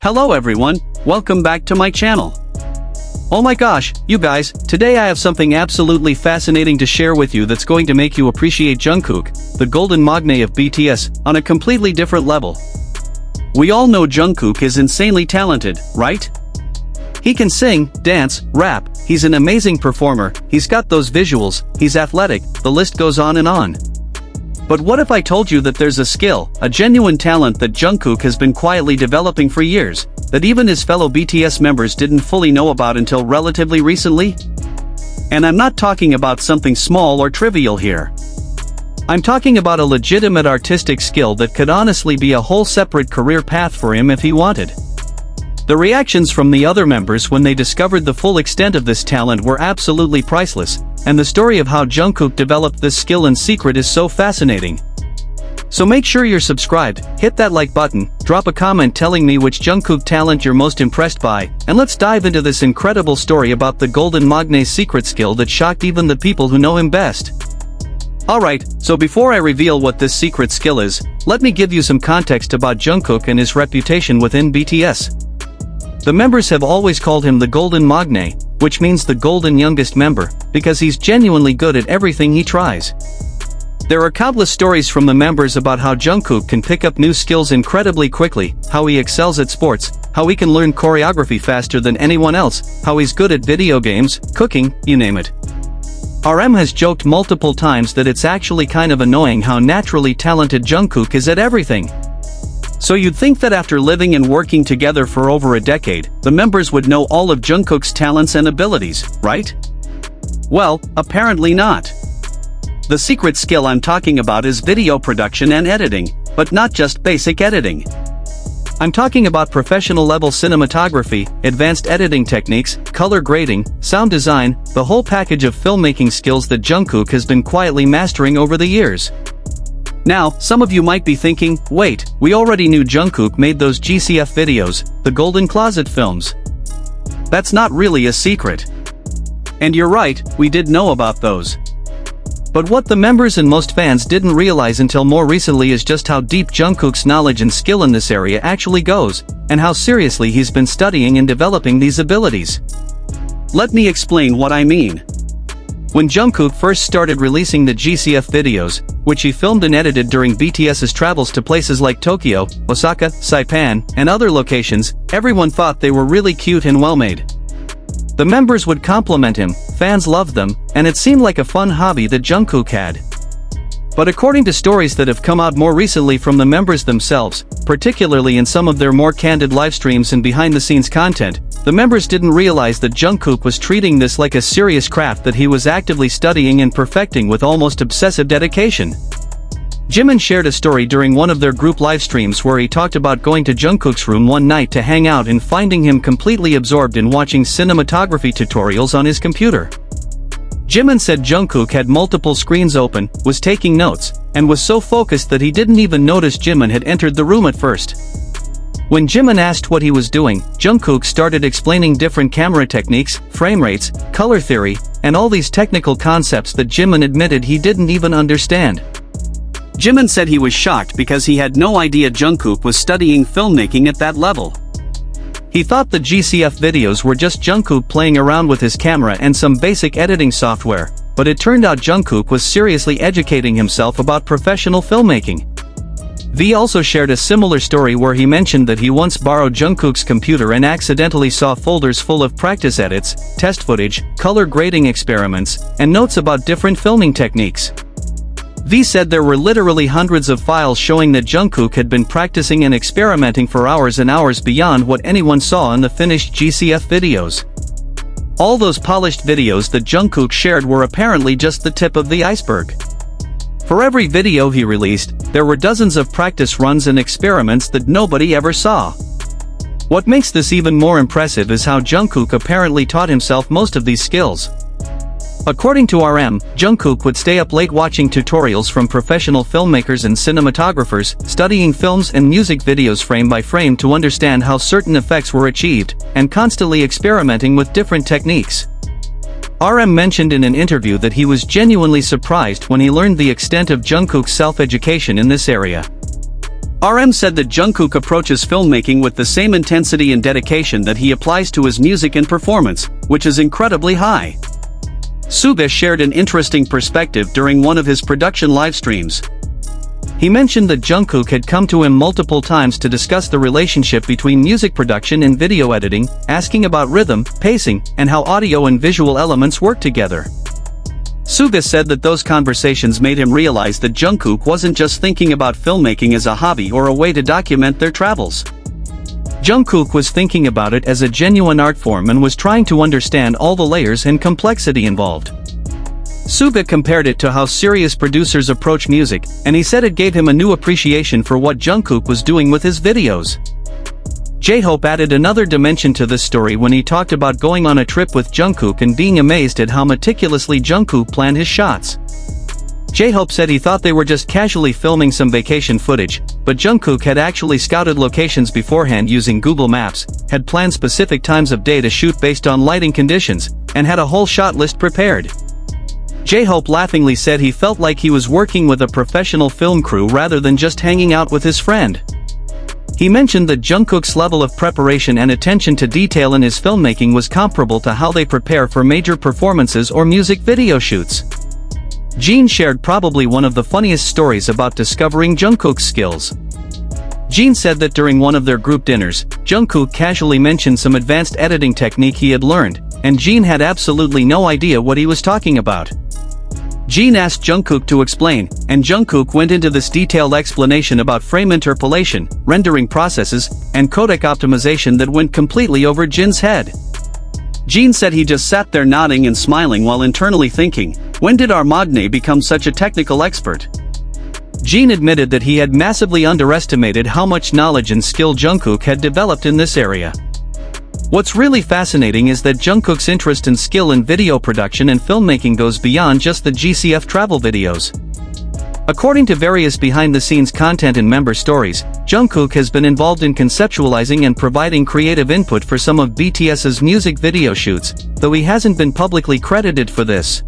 Hello everyone, welcome back to my channel. Oh my gosh, you guys, today I have something absolutely fascinating to share with you that's going to make you appreciate Jungkook, the golden magne of BTS, on a completely different level. We all know Jungkook is insanely talented, right? He can sing, dance, rap, he's an amazing performer, he's got those visuals, he's athletic, the list goes on and on. But what if I told you that there's a skill, a genuine talent that Jungkook has been quietly developing for years, that even his fellow BTS members didn't fully know about until relatively recently? And I'm not talking about something small or trivial here. I'm talking about a legitimate artistic skill that could honestly be a whole separate career path for him if he wanted. The reactions from the other members when they discovered the full extent of this talent were absolutely priceless, and the story of how Jungkook developed this skill in secret is so fascinating. So make sure you're subscribed, hit that like button, drop a comment telling me which Jungkook talent you're most impressed by, and let's dive into this incredible story about the golden magne's secret skill that shocked even the people who know him best. Alright, so before I reveal what this secret skill is, let me give you some context about Jungkook and his reputation within BTS. The members have always called him the golden magne, which means the golden youngest member, because he's genuinely good at everything he tries. There are countless stories from the members about how Jungkook can pick up new skills incredibly quickly, how he excels at sports, how he can learn choreography faster than anyone else, how he's good at video games, cooking, you name it. RM has joked multiple times that it's actually kind of annoying how naturally talented Jungkook is at everything. So you'd think that after living and working together for over a decade, the members would know all of Jungkook's talents and abilities, right? Well, apparently not. The secret skill I'm talking about is video production and editing, but not just basic editing. I'm talking about professional-level cinematography, advanced editing techniques, color grading, sound design, the whole package of filmmaking skills that Jungkook has been quietly mastering over the years. Now, some of you might be thinking, wait, we already knew Jungkook made those GCF videos, the Golden Closet films. That's not really a secret. And you're right, we did know about those. But what the members and most fans didn't realize until more recently is just how deep Jungkook's knowledge and skill in this area actually goes, and how seriously he's been studying and developing these abilities. Let me explain what I mean. When Jungkook first started releasing the GCF videos, which he filmed and edited during BTS's travels to places like Tokyo, Osaka, Saipan, and other locations, everyone thought they were really cute and well-made. The members would compliment him, fans loved them, and it seemed like a fun hobby that Jungkook had. But according to stories that have come out more recently from the members themselves, particularly in some of their more candid live streams and behind-the-scenes content, the members didn't realize that Jungkook was treating this like a serious craft that he was actively studying and perfecting with almost obsessive dedication. Jimin shared a story during one of their group live streams where he talked about going to Jungkook's room one night to hang out and finding him completely absorbed in watching cinematography tutorials on his computer. Jimin said Jungkook had multiple screens open, was taking notes, and was so focused that he didn't even notice Jimin had entered the room at first. When Jimin asked what he was doing, Jungkook started explaining different camera techniques, frame rates, color theory, and all these technical concepts that Jimin admitted he didn't even understand. Jimin said he was shocked because he had no idea Jungkook was studying filmmaking at that level. He thought the GCF videos were just Jungkook playing around with his camera and some basic editing software, but it turned out Jungkook was seriously educating himself about professional filmmaking. V also shared a similar story where he mentioned that he once borrowed Jungkook's computer and accidentally saw folders full of practice edits, test footage, color grading experiments, and notes about different filming techniques. V said there were literally hundreds of files showing that Jungkook had been practicing and experimenting for hours and hours beyond what anyone saw in the finished GCF videos. All those polished videos that Jungkook shared were apparently just the tip of the iceberg. For every video he released, there were dozens of practice runs and experiments that nobody ever saw. What makes this even more impressive is how Jungkook apparently taught himself most of these skills. According to RM, Jungkook would stay up late watching tutorials from professional filmmakers and cinematographers, studying films and music videos frame by frame to understand how certain effects were achieved, and constantly experimenting with different techniques. RM mentioned in an interview that he was genuinely surprised when he learned the extent of Jungkook's self-education in this area. RM said that Jungkook approaches filmmaking with the same intensity and dedication that he applies to his music and performance, which is incredibly high. Suga shared an interesting perspective during one of his production live streams. He mentioned that Jungkook had come to him multiple times to discuss the relationship between music production and video editing, asking about rhythm, pacing, and how audio and visual elements work together. Suga said that those conversations made him realize that Jungkook wasn't just thinking about filmmaking as a hobby or a way to document their travels. Jungkook was thinking about it as a genuine art form and was trying to understand all the layers and complexity involved. Suga compared it to how serious producers approach music, and he said it gave him a new appreciation for what Jungkook was doing with his videos. J-Hope added another dimension to this story when he talked about going on a trip with Jungkook and being amazed at how meticulously Jungkook planned his shots. J-Hope said he thought they were just casually filming some vacation footage, but Jungkook had actually scouted locations beforehand using Google Maps, had planned specific times of day to shoot based on lighting conditions, and had a whole shot list prepared. J-Hope laughingly said he felt like he was working with a professional film crew rather than just hanging out with his friend. He mentioned that Jungkook's level of preparation and attention to detail in his filmmaking was comparable to how they prepare for major performances or music video shoots. Jin shared probably one of the funniest stories about discovering Jungkook's skills. Jin said that during one of their group dinners, Jungkook casually mentioned some advanced editing technique he had learned, and Jin had absolutely no idea what he was talking about. Jin asked Jungkook to explain, and Jungkook went into this detailed explanation about frame interpolation, rendering processes, and codec optimization that went completely over Jin's head. Jin said he just sat there nodding and smiling while internally thinking, when did our Magne become such a technical expert? Jin admitted that he had massively underestimated how much knowledge and skill Jungkook had developed in this area. What's really fascinating is that Jungkook's interest and skill in video production and filmmaking goes beyond just the GCF travel videos. According to various behind-the-scenes content and member stories, Jungkook has been involved in conceptualizing and providing creative input for some of BTS's music video shoots, though he hasn't been publicly credited for this.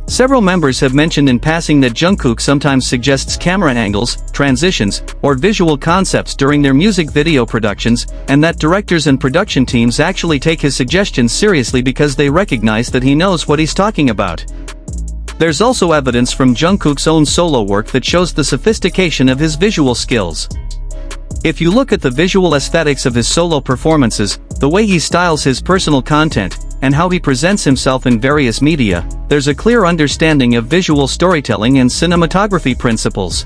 Several members have mentioned in passing that Jungkook sometimes suggests camera angles, transitions, or visual concepts during their music video productions, and that directors and production teams actually take his suggestions seriously because they recognize that he knows what he's talking about. There's also evidence from Jungkook's own solo work that shows the sophistication of his visual skills. If you look at the visual aesthetics of his solo performances, the way he styles his personal content, and how he presents himself in various media, there's a clear understanding of visual storytelling and cinematography principles.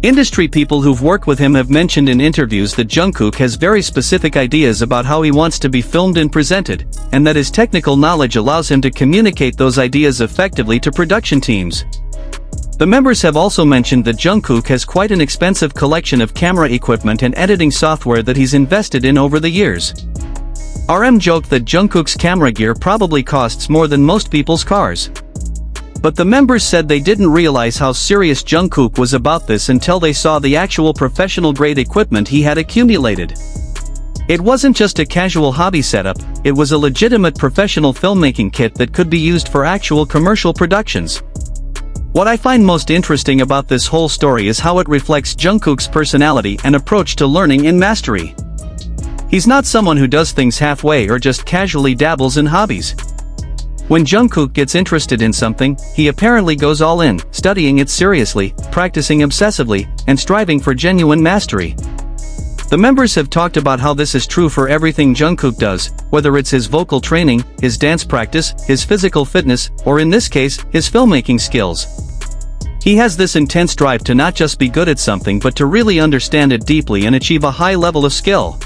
Industry people who've worked with him have mentioned in interviews that Jungkook has very specific ideas about how he wants to be filmed and presented, and that his technical knowledge allows him to communicate those ideas effectively to production teams. The members have also mentioned that Jungkook has quite an expensive collection of camera equipment and editing software that he's invested in over the years. RM joked that Jungkook's camera gear probably costs more than most people's cars. But the members said they didn't realize how serious Jungkook was about this until they saw the actual professional-grade equipment he had accumulated. It wasn't just a casual hobby setup, it was a legitimate professional filmmaking kit that could be used for actual commercial productions. What I find most interesting about this whole story is how it reflects Jungkook's personality and approach to learning and mastery. He's not someone who does things halfway or just casually dabbles in hobbies. When Jungkook gets interested in something, he apparently goes all in, studying it seriously, practicing obsessively, and striving for genuine mastery. The members have talked about how this is true for everything Jungkook does, whether it's his vocal training, his dance practice, his physical fitness, or in this case, his filmmaking skills. He has this intense drive to not just be good at something but to really understand it deeply and achieve a high level of skill.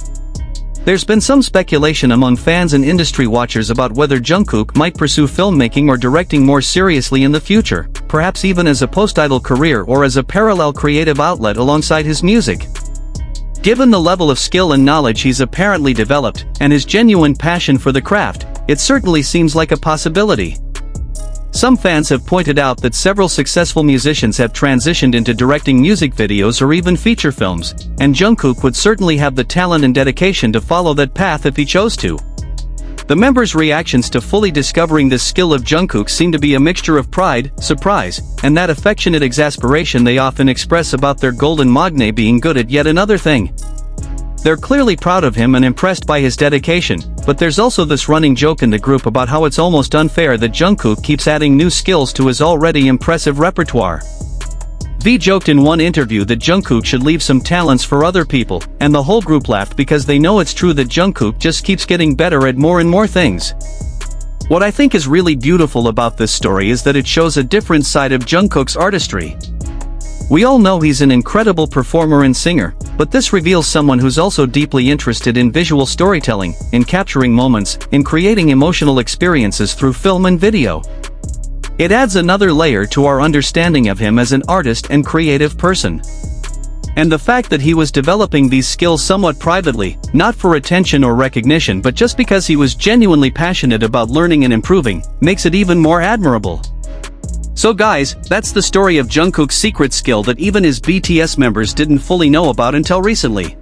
There's been some speculation among fans and industry watchers about whether Jungkook might pursue filmmaking or directing more seriously in the future, perhaps even as a post-idol career or as a parallel creative outlet alongside his music. Given the level of skill and knowledge he's apparently developed, and his genuine passion for the craft, it certainly seems like a possibility. Some fans have pointed out that several successful musicians have transitioned into directing music videos or even feature films, and Jungkook would certainly have the talent and dedication to follow that path if he chose to. The The members' reactions to fully discovering this skill of Jungkook seem to be a mixture of pride, surprise, and that affectionate exasperation they often express about their golden magne being good at yet another thing. They're clearly proud of him and impressed by his dedication, but there's also this running joke in the group about how it's almost unfair that Jungkook keeps adding new skills to his already impressive repertoire. V joked in one interview that Jungkook should leave some talents for other people, and the whole group laughed because they know it's true that Jungkook just keeps getting better at more and more things. What I think is really beautiful about this story is that it shows a different side of Jungkook's artistry. We all know he's an incredible performer and singer, but this reveals someone who's also deeply interested in visual storytelling, in capturing moments, in creating emotional experiences through film and video. It adds another layer to our understanding of him as an artist and creative person. And the fact that he was developing these skills somewhat privately, not for attention or recognition but just because he was genuinely passionate about learning and improving, makes it even more admirable. So guys, that's the story of Jungkook's secret skill that even his BTS members didn't fully know about until recently.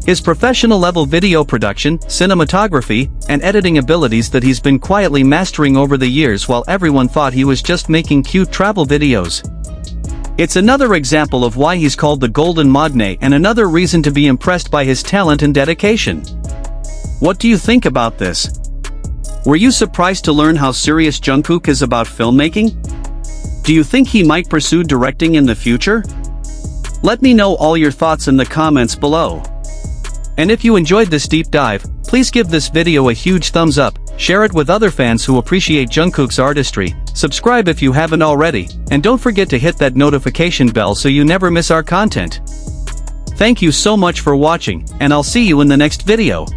His professional-level video production, cinematography, and editing abilities that he's been quietly mastering over the years while everyone thought he was just making cute travel videos. It's another example of why he's called the Golden Magne and another reason to be impressed by his talent and dedication. What do you think about this? Were you surprised to learn how serious Jungkook is about filmmaking? Do you think he might pursue directing in the future? Let me know all your thoughts in the comments below. And if you enjoyed this deep dive, please give this video a huge thumbs up, share it with other fans who appreciate Jungkook's artistry, subscribe if you haven't already, and don't forget to hit that notification bell so you never miss our content. Thank you so much for watching, and I'll see you in the next video.